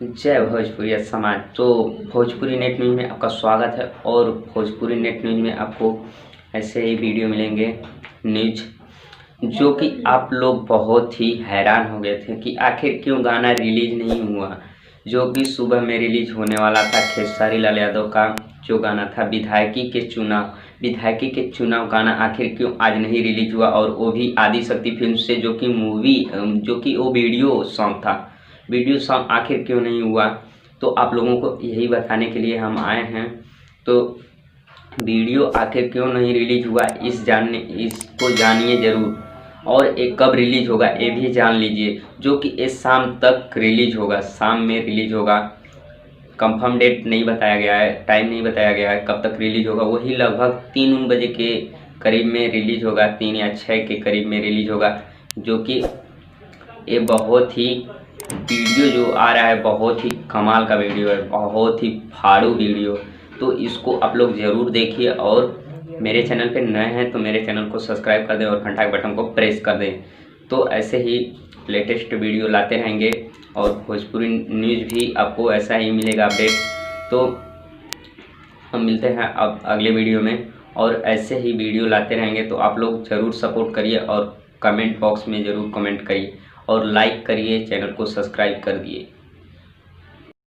जय भोजपुरी समाज। तो भोजपुरी नेट न्यूज़ में आपका स्वागत है। और भोजपुरी नेट न्यूज़ में आपको ऐसे ही वीडियो मिलेंगे न्यूज जो कि आप लोग बहुत ही हैरान हो गए थे कि आखिर क्यों गाना रिलीज नहीं हुआ, जो कि सुबह में रिलीज होने वाला था। खेसारी लाल यादव का जो गाना था विधायकी के चुनाव गाना आखिर क्यों आज नहीं रिलीज हुआ, और वो भी आदिशक्ति फिल्म से, जो कि मूवी जो कि वो वीडियो सॉन्ग आखिर क्यों नहीं हुआ। तो आप लोगों को यही बताने के लिए हम आए हैं। तो वीडियो आखिर क्यों नहीं रिलीज हुआ इसको जानिए ज़रूर, और एक कब रिलीज होगा ये भी जान लीजिए, जो कि इस शाम तक रिलीज होगा, शाम में रिलीज होगा। कंफर्म डेट नहीं बताया गया है, टाइम नहीं बताया गया है कब तक रिलीज होगा। वही लगभग 3 बजे के करीब में रिलीज होगा, 3 या 6 के करीब में रिलीज होगा। जो कि ये बहुत ही वीडियो जो आ रहा है बहुत ही कमाल का वीडियो है, बहुत ही फाड़ू वीडियो। तो इसको आप लोग ज़रूर देखिए, और मेरे चैनल पे नए हैं तो मेरे चैनल को सब्सक्राइब कर दें और घंटा के बटन को प्रेस कर दें। तो ऐसे ही लेटेस्ट वीडियो लाते रहेंगे, और भोजपुरी न्यूज़ भी आपको ऐसा ही मिलेगा अपडेट। तो हम मिलते हैं अब अगले वीडियो में, और ऐसे ही वीडियो लाते रहेंगे। तो आप लोग ज़रूर सपोर्ट करिए, और कमेंट बॉक्स में ज़रूर कमेंट करिए, और लाइक करिए, चैनल को सब्सक्राइब कर दिए।